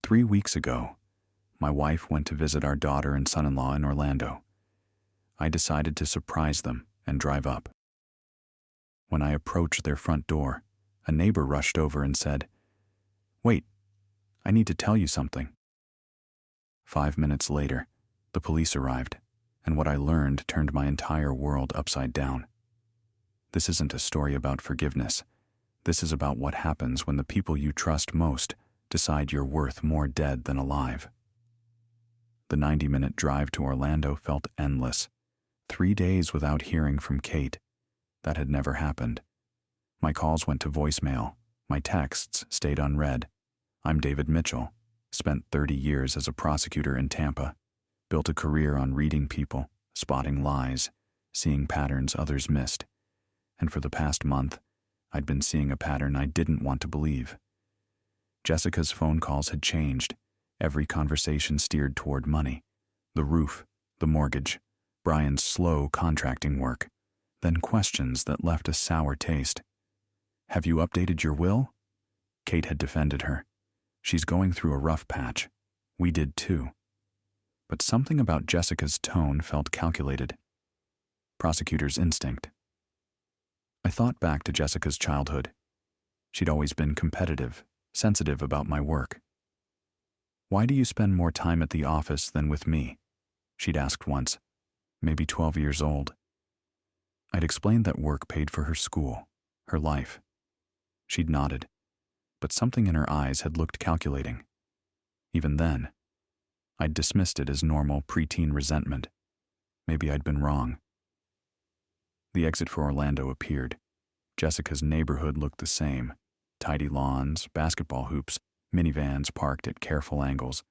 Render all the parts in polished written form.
3 weeks ago, my wife went to visit our daughter and son-in-law in Orlando. I decided to surprise them and drive up. When I approached their front door, a neighbor rushed over and said, "Wait, I need to tell you something." 5 minutes later, the police arrived, and what I learned turned my entire world upside down. This isn't a story about forgiveness. This is about what happens when the people you trust most decide you're worth more dead than alive. The 90-minute drive to Orlando felt endless. 3 days without hearing from Kate. That had never happened. My calls went to voicemail. My texts stayed unread. I'm David Mitchell. Spent 30 years as a prosecutor in Tampa. Built a career on reading people, spotting lies, seeing patterns others missed. And for the past month, I'd been seeing a pattern I didn't want to believe. Jessica's phone calls had changed. Every conversation steered toward money. The roof, the mortgage, Brian's slow contracting work, then questions that left a sour taste. "Have you updated your will?" Kate had defended her. "She's going through a rough patch. We did too." But something about Jessica's tone felt calculated. Prosecutor's instinct. I thought back to Jessica's childhood. She'd always been competitive, sensitive about my work. "Why do you spend more time at the office than with me?" she'd asked once, maybe 12 years old. I'd explained that work paid for her school, her life. She'd nodded, but something in her eyes had looked calculating. Even then, I'd dismissed it as normal preteen resentment. Maybe I'd been wrong. The exit for Orlando appeared. Jessica's neighborhood looked the same. Tidy lawns, basketball hoops, minivans parked at careful angles.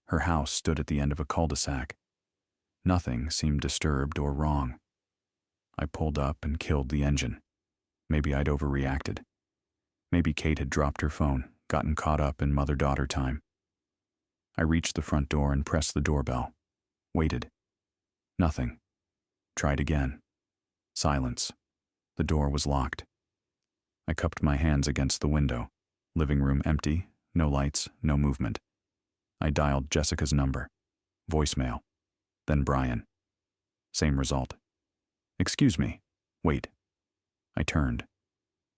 Her house stood at the end of a cul-de-sac. Nothing seemed disturbed or wrong. I pulled up and killed the engine. Maybe I'd overreacted. Maybe Kate had dropped her phone, gotten caught up in mother-daughter time. I reached the front door and pressed the doorbell. Waited. Nothing. Tried again. Silence. The door was locked. I cupped my hands against the window. Living room empty, no lights, no movement. I dialed Jessica's number. Voicemail. Then Brian. Same result. "Excuse me. Wait." I turned.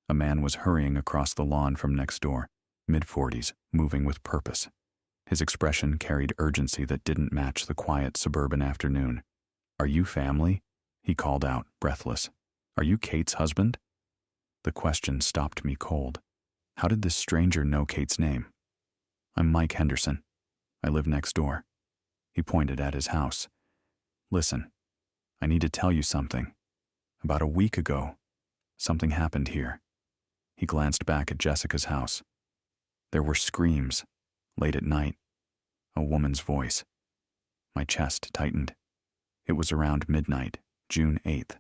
A man was hurrying across the lawn from next door, mid-40s, moving with purpose. His expression carried urgency that didn't match the quiet suburban afternoon. "Are you family?" he called out, breathless. "Are you Kate's husband?" The question stopped me cold. How did this stranger know Kate's name? "I'm Mike Henderson. I live next door." He pointed at his house. "Listen, I need to tell you something. About a week ago, something happened here." He glanced back at Jessica's house. There were screams, late at night, a woman's voice. My chest tightened. It was around midnight, June 8th.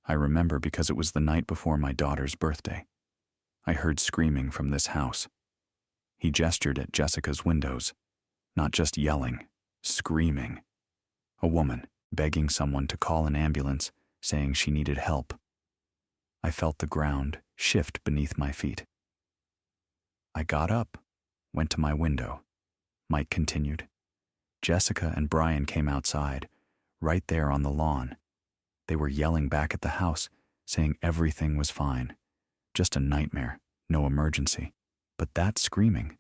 I remember because it was the night before my daughter's birthday. I heard screaming from this house. He gestured at Jessica's windows, not just yelling, screaming. A woman begging someone to call an ambulance, saying she needed help. I felt the ground shift beneath my feet. I got up, went to my window. Mike continued. Jessica and Brian came outside, right there on the lawn. They were yelling back at the house, saying everything was fine. Just a nightmare, no emergency. But that screaming,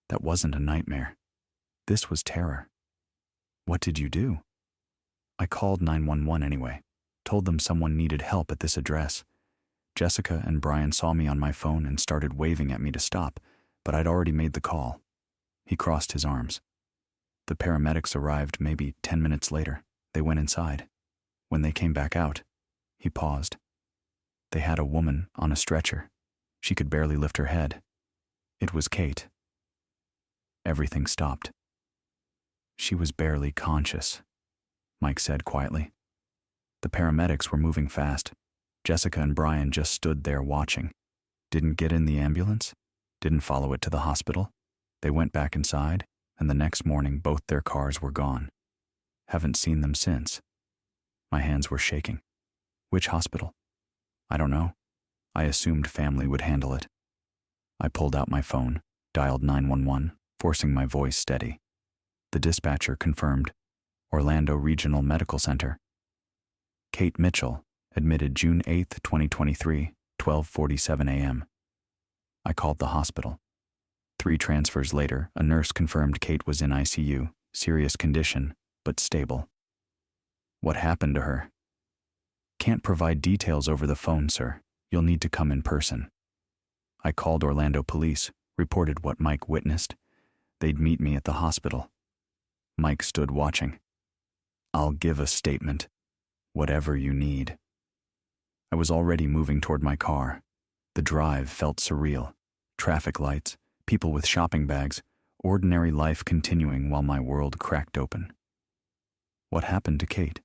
that wasn't a nightmare. This was terror. What did you do? I called 911 anyway, told them someone needed help at this address. Jessica and Brian saw me on my phone and started waving at me to stop, but I'd already made the call. He crossed his arms. The paramedics arrived maybe 10 minutes later. They went inside. When they came back out, he paused. They had a woman on a stretcher. She could barely lift her head. It was Kate. Everything stopped. She was barely conscious, Mike said quietly. The paramedics were moving fast. Jessica and Brian just stood there watching. Didn't get in the ambulance, didn't follow it to the hospital. They went back inside, and the next morning both their cars were gone. Haven't seen them since. My hands were shaking. Which hospital? I don't know. I assumed family would handle it. I pulled out my phone, dialed 911, forcing my voice steady. The dispatcher confirmed, Orlando Regional Medical Center. Kate Mitchell, admitted June 8, 2023, 12:47 a.m. I called the hospital. 3 transfers later, a nurse confirmed Kate was in ICU, serious condition, but stable. What happened to her? Can't provide details over the phone, sir. You'll need to come in person. I called Orlando police, reported what Mike witnessed. They'd meet me at the hospital. Mike stood watching. I'll give a statement. Whatever you need. I was already moving toward my car. The drive felt surreal. Traffic lights, people with shopping bags, ordinary life continuing while my world cracked open. What happened to Kate?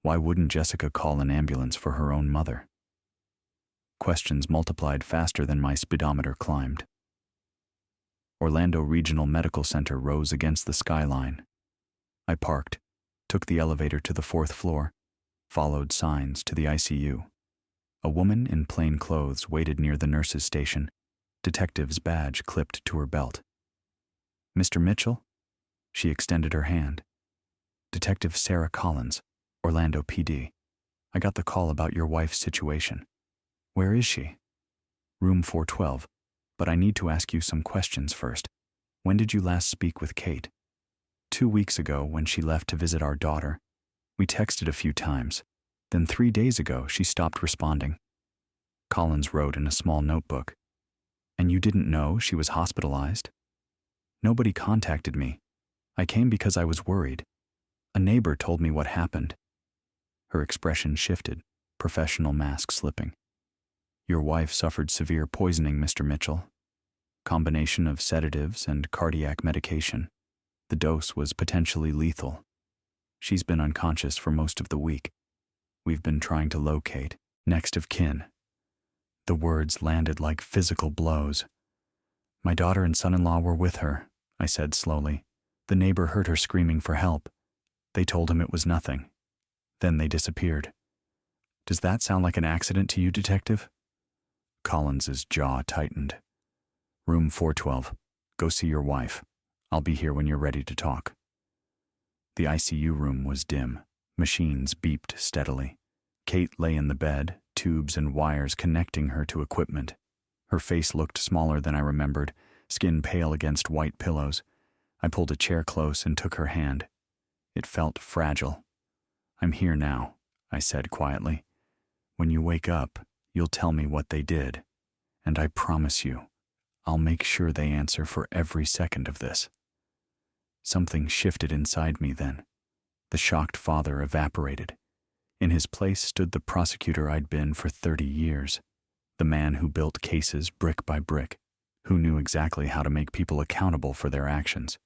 Why wouldn't Jessica call an ambulance for her own mother? Questions multiplied faster than my speedometer climbed. Orlando Regional Medical Center rose against the skyline. I parked, took the elevator to the 4th floor, followed signs to the ICU. A woman in plain clothes waited near the nurse's station, detective's badge clipped to her belt. Mr. Mitchell? She extended her hand. Detective Sarah Collins, Orlando PD. I got the call about your wife's situation. Where is she? Room 412, but I need to ask you some questions first. When did you last speak with Kate? 2 weeks ago when she left to visit our daughter. We texted a few times. Then 3 days ago she stopped responding. Collins wrote in a small notebook. And you didn't know she was hospitalized? Nobody contacted me. I came because I was worried. A neighbor told me what happened. Her expression shifted, professional mask slipping. Your wife suffered severe poisoning, Mr. Mitchell. Combination of sedatives and cardiac medication. The dose was potentially lethal. She's been unconscious for most of the week. We've been trying to locate next of kin. The words landed like physical blows. My daughter and son-in-law were with her, I said slowly. The neighbor heard her screaming for help. They told him it was nothing. Then they disappeared. Does that sound like an accident to you, Detective? Collins's jaw tightened. Room 412. Go see your wife. I'll be here when you're ready to talk. The ICU room was dim. Machines beeped steadily. Kate lay in the bed, tubes and wires connecting her to equipment. Her face looked smaller than I remembered, skin pale against white pillows. I pulled a chair close and took her hand. It felt fragile. I'm here now, I said quietly. When you wake up, you'll tell me what they did. And I promise you, I'll make sure they answer for every second of this. Something shifted inside me then. The shocked father evaporated. In his place stood the prosecutor I'd been for 30 years, the man who built cases brick by brick, who knew exactly how to make people accountable for their actions.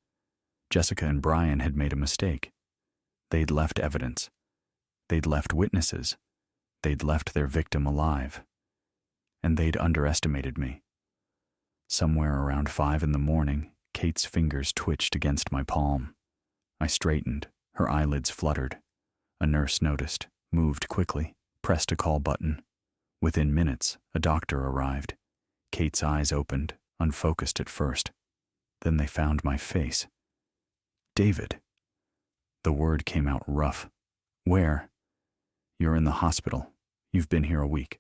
Jessica and Brian had made a mistake. They'd left evidence. They'd left witnesses. They'd left their victim alive. And they'd underestimated me. Somewhere around 5 a.m, Kate's fingers twitched against my palm. I straightened. Her eyelids fluttered. A nurse noticed, moved quickly, pressed a call button. Within minutes, a doctor arrived. Kate's eyes opened, unfocused at first. Then they found my face. David. The word came out rough. Where? You're in the hospital. You've been here a week.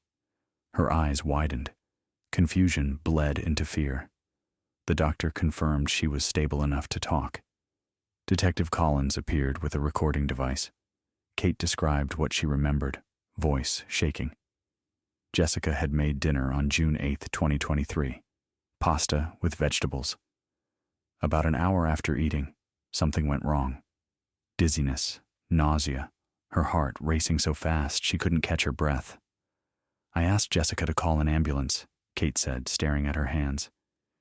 Her eyes widened. Confusion bled into fear. The doctor confirmed she was stable enough to talk. Detective Collins appeared with a recording device. Kate described what she remembered, voice shaking. Jessica had made dinner on June 8, 2023. Pasta with vegetables. About an hour after eating, something went wrong. Dizziness, nausea, her heart racing so fast she couldn't catch her breath. I asked Jessica to call an ambulance, Kate said, staring at her hands.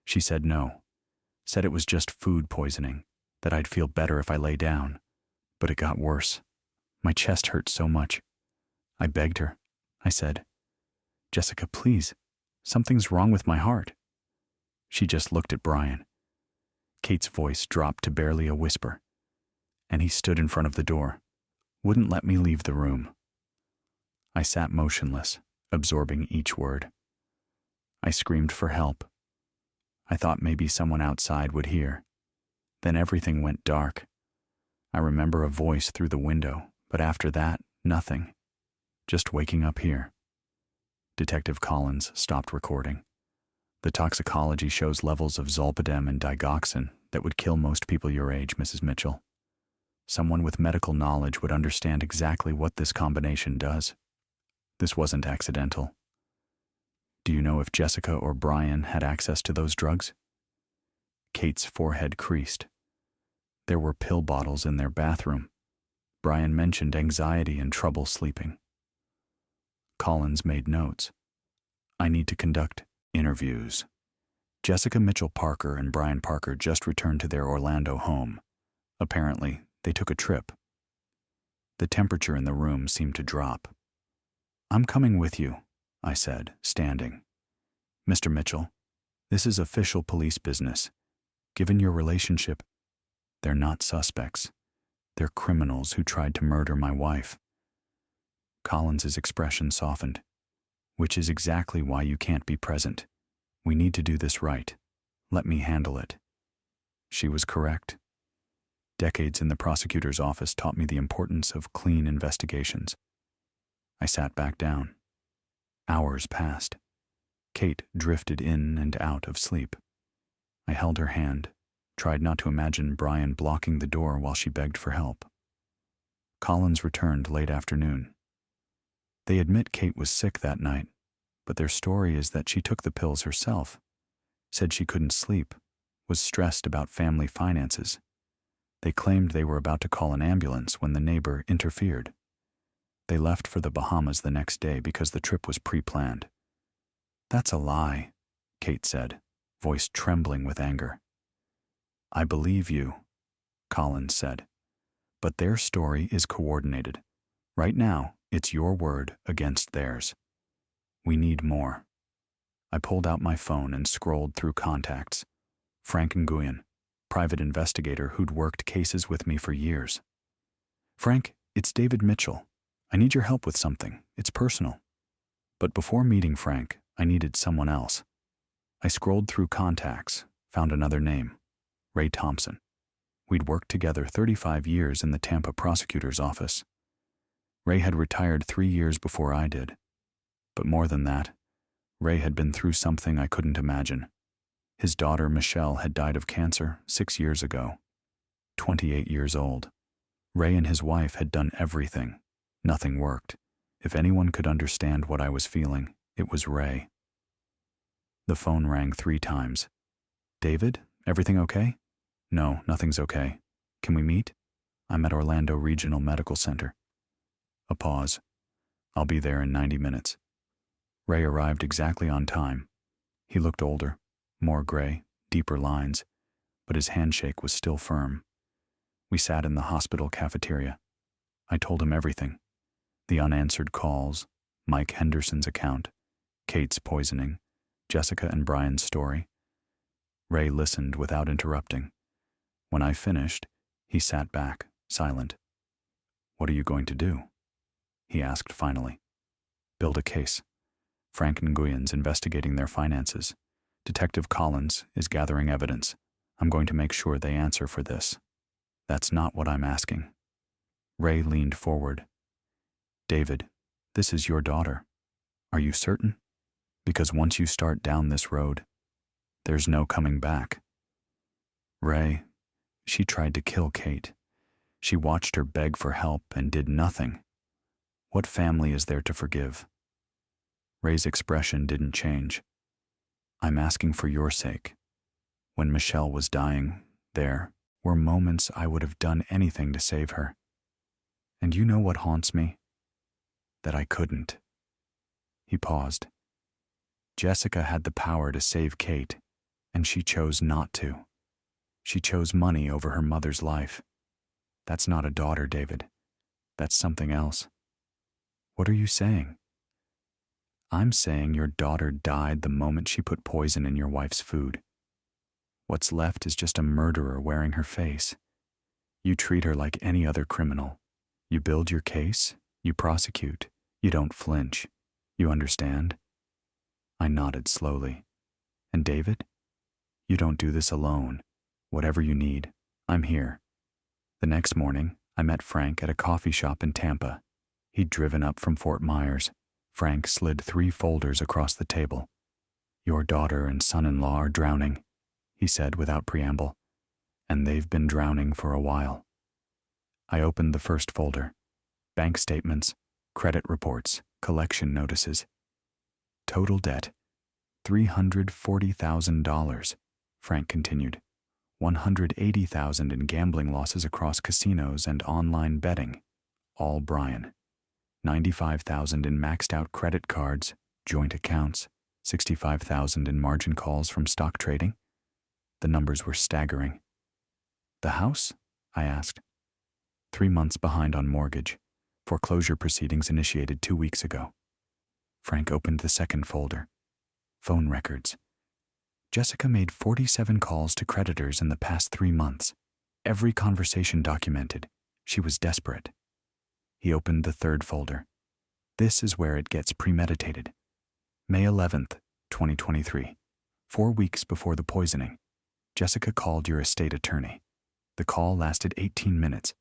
She said no. Said it was just food poisoning, that I'd feel better if I lay down. But it got worse. My chest hurt so much. I begged her. I said, Jessica, please, something's wrong with my heart. She just looked at Brian. Kate's voice dropped to barely a whisper, and he stood in front of the door, wouldn't let me leave the room. I sat motionless, absorbing each word. I screamed for help. I thought maybe someone outside would hear. Then everything went dark. I remember a voice through the window, but after that, nothing. Just waking up here. Detective Collins stopped recording. The toxicology shows levels of zolpidem and digoxin that would kill most people your age, Mrs. Mitchell. Someone with medical knowledge would understand exactly what this combination does. This wasn't accidental. Do you know if Jessica or Brian had access to those drugs? Kate's forehead creased. There were pill bottles in their bathroom. Brian mentioned anxiety and trouble sleeping. Collins made notes. I need to conduct interviews. Jessica Mitchell Parker and Brian Parker just returned to their Orlando home. Apparently, they took a trip. The temperature in the room seemed to drop. I'm coming with you, I said, standing. Mr. Mitchell, this is official police business. Given your relationship, they're not suspects. They're criminals who tried to murder my wife. Collins's expression softened. Which is exactly why you can't be present. We need to do this right. Let me handle it. She was correct. Decades in the prosecutor's office taught me the importance of clean investigations. I sat back down. Hours passed. Kate drifted in and out of sleep. I held her hand, tried not to imagine Brian blocking the door while she begged for help. Collins returned late afternoon. They admit Kate was sick that night, but their story is that she took the pills herself, said she couldn't sleep, was stressed about family finances. They claimed they were about to call an ambulance when the neighbor interfered. They left for the Bahamas the next day because the trip was pre-planned. That's a lie, Kate said, voice trembling with anger. I believe you, Collins said, but their story is coordinated. Right now, it's your word against theirs. We need more. I pulled out my phone and scrolled through contacts. Frank Nguyen, private investigator who'd worked cases with me for years. Frank, it's David Mitchell. I need your help with something. It's personal. But before meeting Frank, I needed someone else. I scrolled through contacts, found another name, Ray Thompson. We'd worked together 35 years in the Tampa prosecutor's office. Ray had retired 3 years before I did. But more than that, Ray had been through something I couldn't imagine. His daughter, Michelle, had died of cancer 6 years ago. 28 years old. Ray and his wife had done everything. Nothing worked. If anyone could understand what I was feeling, it was Ray. The phone rang 3 times. David, everything okay? No, nothing's okay. Can we meet? I'm at Orlando Regional Medical Center. A pause. I'll be there in 90 minutes. Ray arrived exactly on time. He looked older, more gray, deeper lines, but his handshake was still firm. We sat in the hospital cafeteria. I told him everything. The unanswered calls, Mike Henderson's account, Kate's poisoning, Jessica and Brian's story. Ray listened without interrupting. When I finished, he sat back, silent. What are you going to do? He asked finally. Build a case. Frank Nguyen's investigating their finances. Detective Collins is gathering evidence. I'm going to make sure they answer for this. That's not what I'm asking. Ray leaned forward. David, this is your daughter. Are you certain? Because once you start down this road, there's no coming back. Ray, she tried to kill Kate. She watched her beg for help and did nothing. What family is there to forgive? Ray's expression didn't change. I'm asking for your sake. When Michelle was dying, there were moments I would have done anything to save her. And you know what haunts me? That I couldn't. He paused. Jessica had the power to save Kate, and she chose not to. She chose money over her mother's life. That's not a daughter, David. That's something else. What are you saying? I'm saying your daughter died the moment she put poison in your wife's food. What's left is just a murderer wearing her face. You treat her like any other criminal. You build your case, you prosecute, you don't flinch. You understand? I nodded slowly. And David? You don't do this alone. Whatever you need, I'm here. The next morning, I met Frank at a coffee shop in Tampa. He'd driven up from Fort Myers. Frank slid 3 folders across the table. Your daughter and son-in-law are drowning, he said without preamble, and they've been drowning for a while. I opened the first folder. Bank statements, credit reports, collection notices. Total debt, $340,000, Frank continued. $180,000 in gambling losses across casinos and online betting, all Brian. $95,000 in maxed out credit cards, joint accounts, $65,000 in margin calls from stock trading. The numbers were staggering. The house? I asked. 3 months behind on mortgage. Foreclosure proceedings initiated 2 weeks ago. Frank opened the second folder. Phone records. Jessica made 47 calls to creditors in the past 3 months. Every conversation documented. She was desperate. He opened the third folder. This is where it gets premeditated. May 11th, 2023. 4 weeks before the poisoning. Jessica called your estate attorney. The call lasted 18 minutes.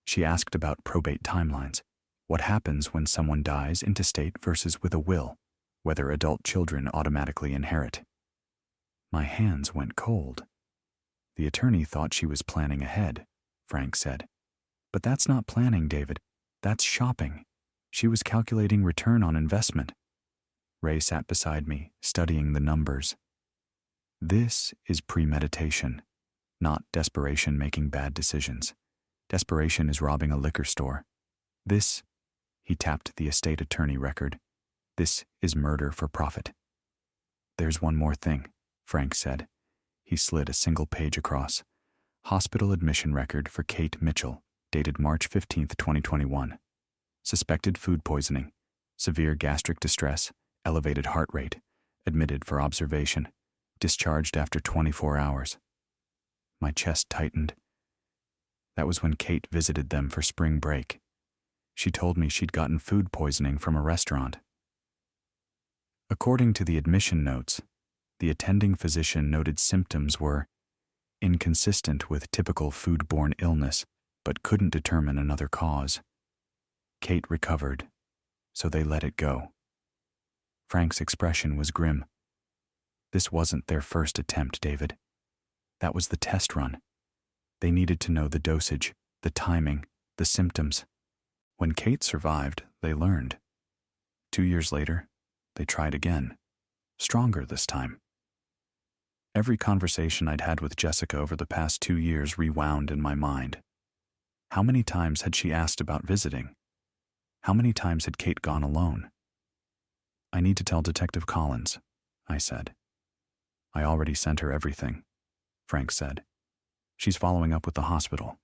She asked about probate timelines. What happens when someone dies intestate versus with a will? Whether adult children automatically inherit. My hands went cold. The attorney thought she was planning ahead, Frank said. But that's not planning, David. That's shopping. She was calculating return on investment. Ray sat beside me, studying the numbers. This is premeditation, not desperation making bad decisions. Desperation is robbing a liquor store. This, he tapped the estate attorney record. This is murder for profit. There's one more thing, Frank said. He slid a single page across. Hospital admission record for Kate Mitchell, dated March 15, 2021. Suspected food poisoning, severe gastric distress, elevated heart rate, admitted for observation, discharged after 24 hours. My chest tightened. That was when Kate visited them for spring break. She told me she'd gotten food poisoning from a restaurant. According to the admission notes, the attending physician noted symptoms were inconsistent with typical foodborne illness, but couldn't determine another cause. Kate recovered, so they let it go. Frank's expression was grim. This wasn't their first attempt, David. That was the test run. They needed to know the dosage, the timing, the symptoms. When Kate survived, they learned. 2 years later, they tried again, stronger this time. Every conversation I'd had with Jessica over the past 2 years rewound in my mind. How many times had she asked about visiting? How many times had Kate gone alone? I need to tell Detective Collins, I said. I already sent her everything, Frank said. She's following up with the hospital.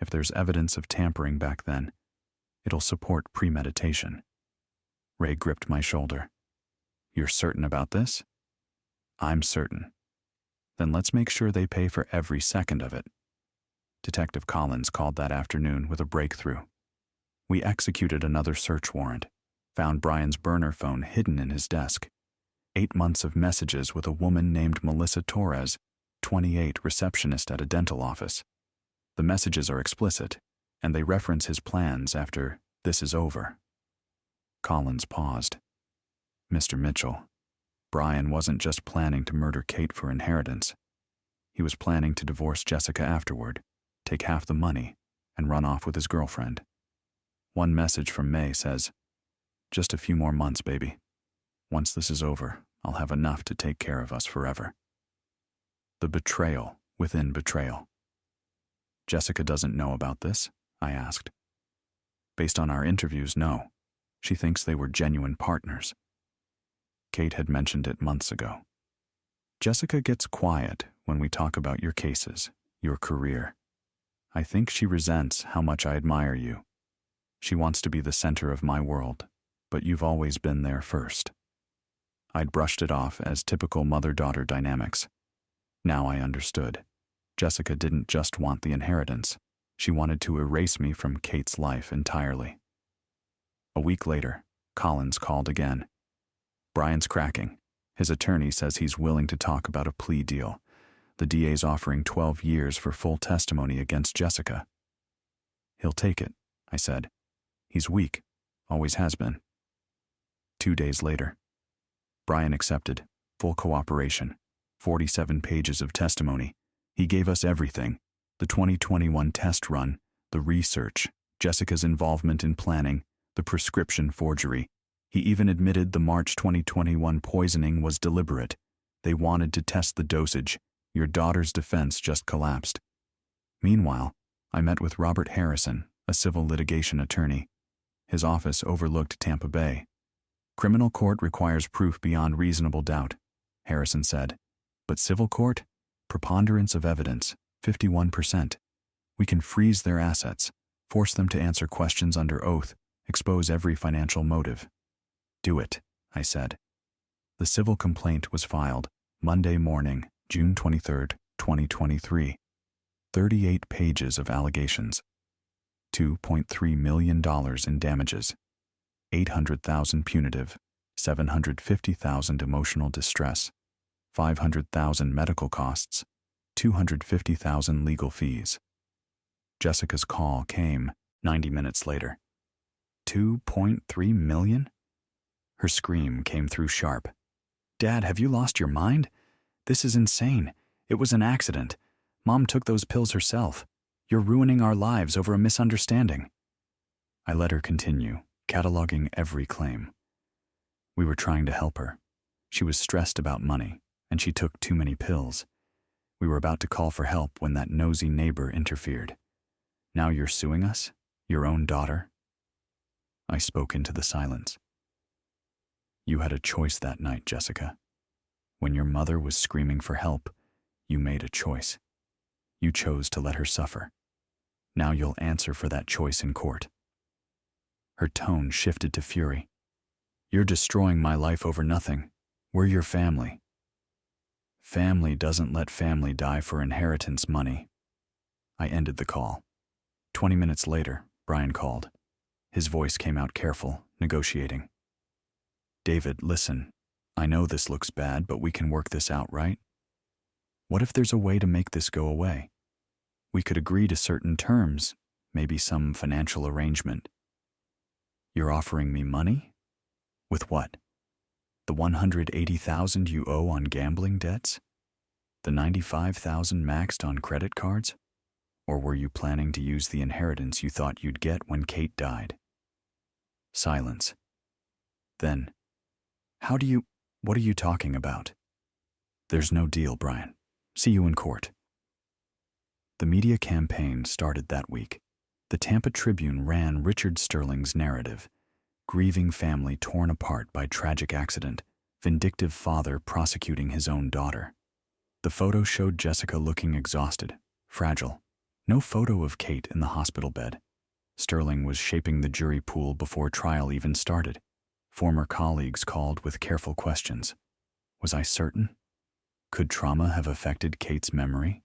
If there's evidence of tampering back then, it'll support premeditation. Ray gripped my shoulder. You're certain about this? I'm certain. Then let's make sure they pay for every second of it. Detective Collins called that afternoon with a breakthrough. We executed another search warrant, found Brian's burner phone hidden in his desk. 8 months of messages with a woman named Melissa Torres, 28, receptionist at a dental office. The messages are explicit, and they reference his plans after "this is over." Collins paused. Mr. Mitchell, Brian wasn't just planning to murder Kate for inheritance. He was planning to divorce Jessica afterward, take half the money, and run off with his girlfriend. One message from May says, "Just a few more months, baby. Once this is over, I'll have enough to take care of us forever." The betrayal within betrayal. Jessica doesn't know about this, I asked. Based on our interviews, no. She thinks they were genuine partners. Kate had mentioned it months ago. Jessica gets quiet when we talk about your cases, your career. I think she resents how much I admire you. She wants to be the center of my world, but you've always been there first. I'd brushed it off as typical mother-daughter dynamics. Now I understood. Jessica didn't just want the inheritance. She wanted to erase me from Kate's life entirely. A week later, Collins called again. Brian's cracking. His attorney says he's willing to talk about a plea deal, The DA's offering 12 years for full testimony against Jessica. He'll take it, I said. He's weak, always has been. 2 days later, Brian accepted, full cooperation, 47 pages of testimony. He gave us everything: the 2021 test run, the research, Jessica's involvement in planning, the prescription forgery. He even admitted the March 2021 poisoning was deliberate. They wanted to test the dosage. Your daughter's defense just collapsed. Meanwhile, I met with Robert Harrison, a civil litigation attorney. His office overlooked Tampa Bay. Criminal court requires proof beyond reasonable doubt, Harrison said. But civil court? Preponderance of evidence, 51%. We can freeze their assets, force them to answer questions under oath, expose every financial motive. Do it, I said. The civil complaint was filed Monday morning, June 23, 2023. 38 pages of allegations. $2.3 million in damages. $800,000 punitive, $750,000 emotional distress, $500,000 medical costs, $250,000 legal fees. Jessica's call came 90 minutes later. $2.3 million? Her scream came through sharp. Dad, have you lost your mind? This is insane. It was an accident. Mom took those pills herself. You're ruining our lives over a misunderstanding. I let her continue, cataloging every claim. We were trying to help her. She was stressed about money, and she took too many pills. We were about to call for help when that nosy neighbor interfered. Now you're suing us? Your own daughter? I spoke into the silence. You had a choice that night, Jessica. When your mother was screaming for help, you made a choice. You chose to let her suffer. Now you'll answer for that choice in court. Her tone shifted to fury. You're destroying my life over nothing. We're your family. Family doesn't let family die for inheritance money. I ended the call. 20 minutes later, Brian called. His voice came out careful, negotiating. David, listen. I know this looks bad, but we can work this out, right? What if there's a way to make this go away? We could agree to certain terms, maybe some financial arrangement. You're offering me money? With what? The $180,000 you owe on gambling debts? The $95,000 maxed on credit cards? Or were you planning to use the inheritance you thought you'd get when Kate died? Silence. Then, what are you talking about? There's no deal, Brian. See you in court. The media campaign started that week. The Tampa Tribune ran Richard Sterling's narrative. Grieving family torn apart by tragic accident. Vindictive father prosecuting his own daughter. The photo showed Jessica looking exhausted, fragile. No photo of Kate in the hospital bed. Sterling was shaping the jury pool before trial even started. Former colleagues called with careful questions. Was I certain? Could trauma have affected Kate's memory?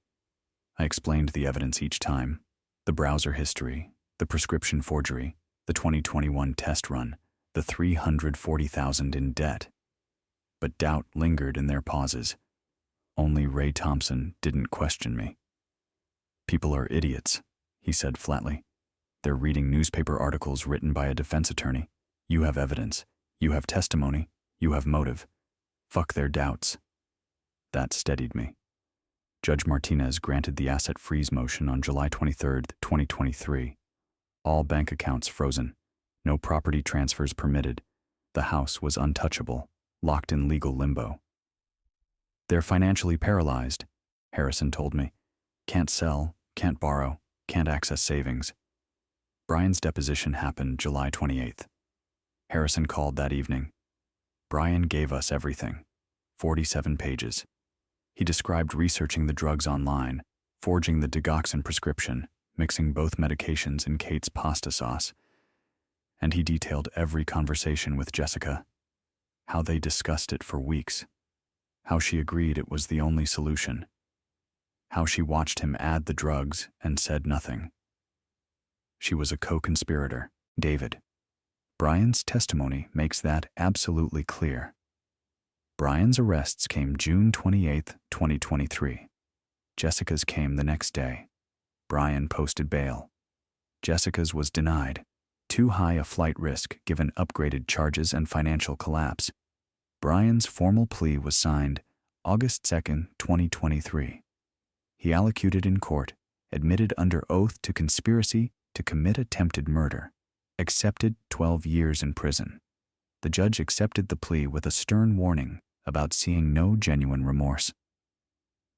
I explained the evidence each time. The browser history, the prescription forgery, the 2021 test run, the $340,000 in debt. But doubt lingered in their pauses. Only Ray Thompson didn't question me. People are idiots, he said flatly. They're reading newspaper articles written by a defense attorney. You have evidence. You have testimony. You have motive. Fuck their doubts. That steadied me. Judge Martinez granted the asset freeze motion on July 23, 2023. All bank accounts frozen. No property transfers permitted. The house was untouchable, locked in legal limbo. They're financially paralyzed, Harrison told me. Can't sell, can't borrow, can't access savings. Brian's deposition happened July 28th. Harrison called that evening. Brian gave us everything. 47 pages. He described researching the drugs online, forging the digoxin prescription, mixing both medications in Kate's pasta sauce. And he detailed every conversation with Jessica. How they discussed it for weeks. How she agreed it was the only solution. How she watched him add the drugs and said nothing. She was a co-conspirator, David. Brian's testimony makes that absolutely clear. Brian's arrests came June 28, 2023. Jessica's came the next day. Brian posted bail. Jessica's was denied. Too high a flight risk given upgraded charges and financial collapse. Brian's formal plea was signed August 2nd, 2023. He allocuted in court, admitted under oath to conspiracy to commit attempted murder, accepted 12 years in prison. The judge accepted the plea with a stern warning about seeing no genuine remorse.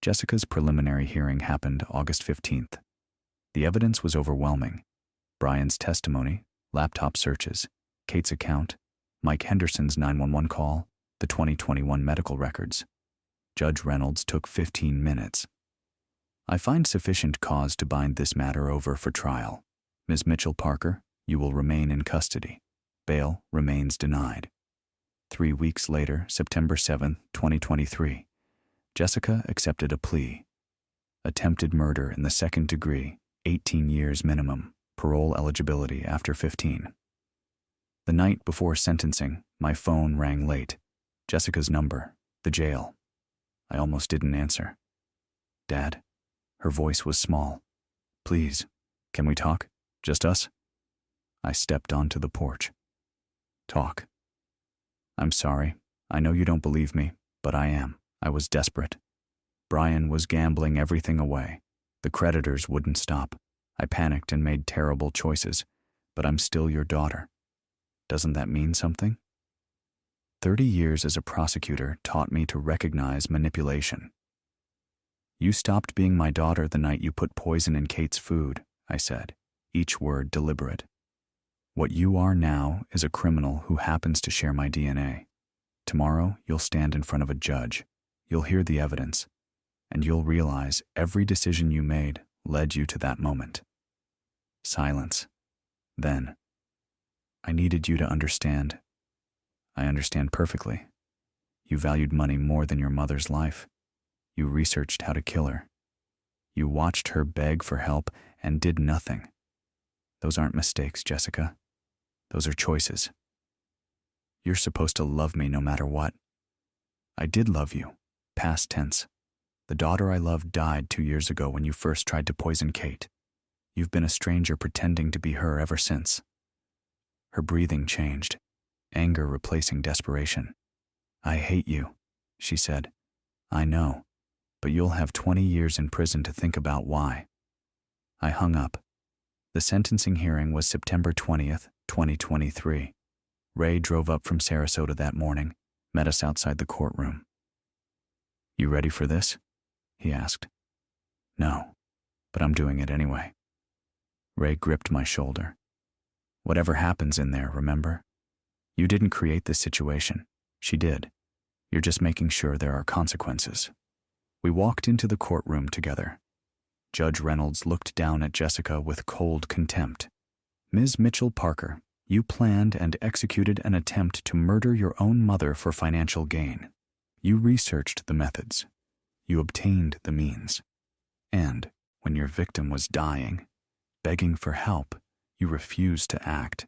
Jessica's preliminary hearing happened August 15th. The evidence was overwhelming. Brian's testimony, laptop searches, Kate's account, Mike Henderson's 911 call, the 2021 medical records. Judge Reynolds took 15 minutes. I find sufficient cause to bind this matter over for trial. Ms. Mitchell Parker, you will remain in custody. Bail remains denied. 3 weeks later, September 7, 2023, Jessica accepted a plea. Attempted murder in the second degree, 18 years minimum, parole eligibility after 15. The night before sentencing, my phone rang late. Jessica's number, the jail. I almost didn't answer. Dad? Her voice was small. Please, can we talk? Just us? I stepped onto the porch. Talk. I'm sorry. I know you don't believe me, but I am. I was desperate. Brian was gambling everything away. The creditors wouldn't stop. I panicked and made terrible choices, but I'm still your daughter. Doesn't that mean something? 30 years as a prosecutor taught me to recognize manipulation. You stopped being my daughter the night you put poison in Kate's food, I said, each word deliberate. What you are now is a criminal who happens to share my DNA. Tomorrow, you'll stand in front of a judge. You'll hear the evidence, and you'll realize every decision you made led you to that moment. Silence. Then, I needed you to understand. I understand perfectly. You valued money more than your mother's life. You researched how to kill her. You watched her beg for help and did nothing. Those aren't mistakes, Jessica. Those are choices. You're supposed to love me no matter what. I did love you, past tense. The daughter I loved died 2 years ago when you first tried to poison Kate. You've been a stranger pretending to be her ever since. Her breathing changed, anger replacing desperation. I hate you, she said. I know, but you'll have 20 years in prison to think about why. I hung up. The sentencing hearing was September 20th, 2023. Ray drove up from Sarasota that morning, met us outside the courtroom. You ready for this? He asked. No, but I'm doing it anyway. Ray gripped my shoulder. Whatever happens in there, remember? You didn't create this situation. She did. You're just making sure there are consequences. We walked into the courtroom together. Judge Reynolds looked down at Jessica with cold contempt. Ms. Mitchell Parker, you planned and executed an attempt to murder your own mother for financial gain. You researched the methods. You obtained the means. And, when your victim was dying, begging for help, you refused to act.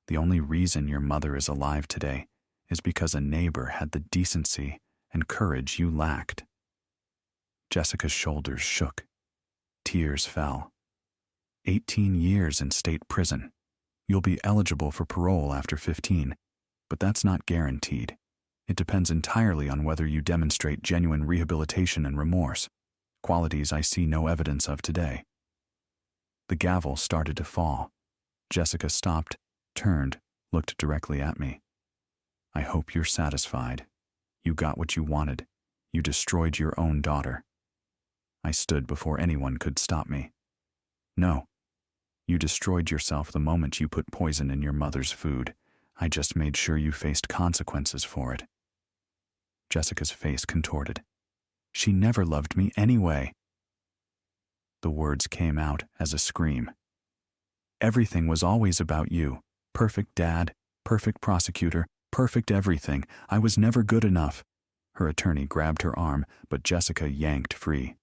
The only reason your mother is alive today is because a neighbor had the decency and courage you lacked. Jessica's shoulders shook. Tears fell. 18 years in state prison. You'll be eligible for parole after 15, but that's not guaranteed. It depends entirely on whether you demonstrate genuine rehabilitation and remorse, qualities I see no evidence of today. The gavel started to fall. Jessica stopped, turned, looked directly at me. I hope you're satisfied. You got what you wanted. You destroyed your own daughter. I stood before anyone could stop me. No. You destroyed yourself the moment you put poison in your mother's food. I just made sure you faced consequences for it. Jessica's face contorted. She never loved me anyway. The words came out as a scream. Everything was always about you. Perfect dad, perfect prosecutor, perfect everything. I was never good enough. Her attorney grabbed her arm, but Jessica yanked free.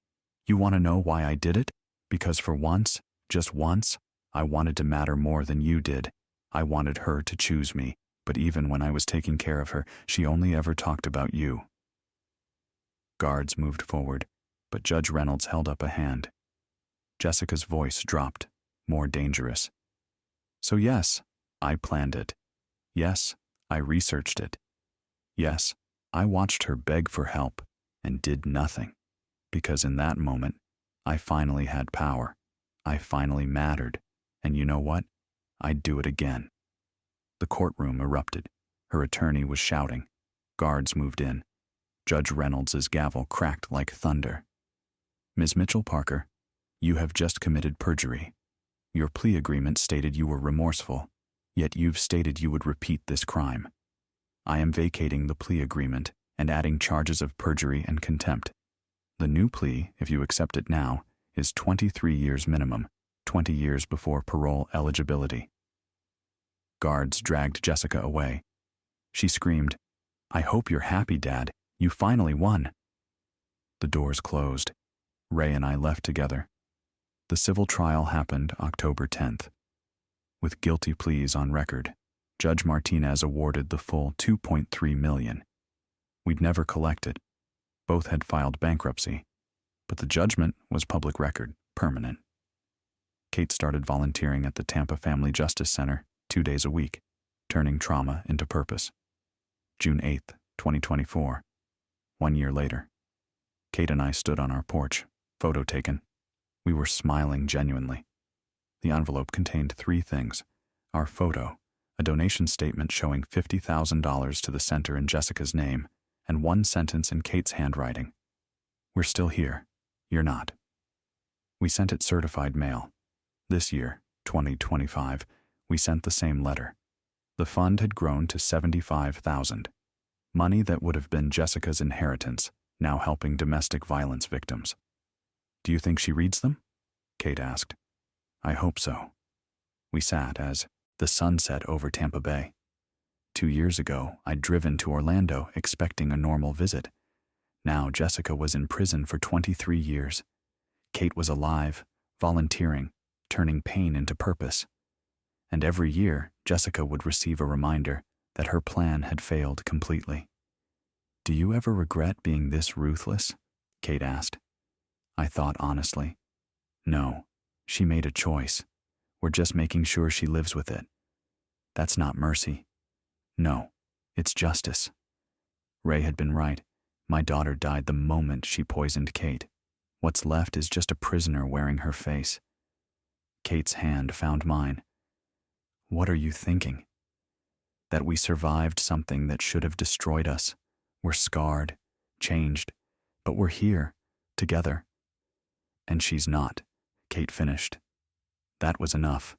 You want to know why I did it? Because for once, just once, I wanted to matter more than you did. I wanted her to choose me, but even when I was taking care of her, she only ever talked about you. Guards moved forward. But Judge Reynolds held up a hand. Jessica's voice dropped, more dangerous. So yes, I planned it. Yes, I researched it. Yes, I watched her beg for help and did nothing. Because in that moment, I finally had power. I finally mattered. And you know what? I'd do it again. The courtroom erupted. Her attorney was shouting. Guards moved in. Judge Reynolds' gavel cracked like thunder. Ms. Mitchell Parker, you have just committed perjury. Your plea agreement stated you were remorseful, yet you've stated you would repeat this crime. I am vacating the plea agreement and adding charges of perjury and contempt. The new plea, if you accept it now, is 23 years minimum, 20 years before parole eligibility. Guards dragged Jessica away. She screamed, I hope you're happy, Dad. You finally won. The doors closed. Ray and I left together. The civil trial happened October 10th. With guilty pleas on record, Judge Martinez awarded the full $2.3 million. We'd never collect it. Both had filed bankruptcy, but the judgment was public record, permanent. Kate started volunteering at the Tampa Family Justice Center 2 days a week, turning trauma into purpose. June 8th, 2024. 1 year later. Kate and I stood on our porch, photo taken. We were smiling genuinely. The envelope contained 3 things: our photo, a donation statement showing $50,000 to the center in Jessica's name, and 1 sentence in Kate's handwriting. We're still here. You're not. We sent it certified mail. This year, 2025, we sent the same letter. The fund had grown to $75,000. Money that would have been Jessica's inheritance, now helping domestic violence victims. Do you think she reads them? Kate asked. I hope so. We sat as the sun set over Tampa Bay. 2 years ago, I'd driven to Orlando expecting a normal visit. Now Jessica was in prison for 23 years. Kate was alive, volunteering, turning pain into purpose. And every year, Jessica would receive a reminder that her plan had failed completely. Do you ever regret being this ruthless? Kate asked. I thought honestly. No, she made a choice. We're just making sure she lives with it. That's not mercy. No, it's justice. Ray had been right. My daughter died the moment she poisoned Kate. What's left is just a prisoner wearing her face. Kate's hand found mine. What are you thinking? That we survived something that should have destroyed us. We're scarred, changed, but we're here, together. And she's not, Kate finished. That was enough.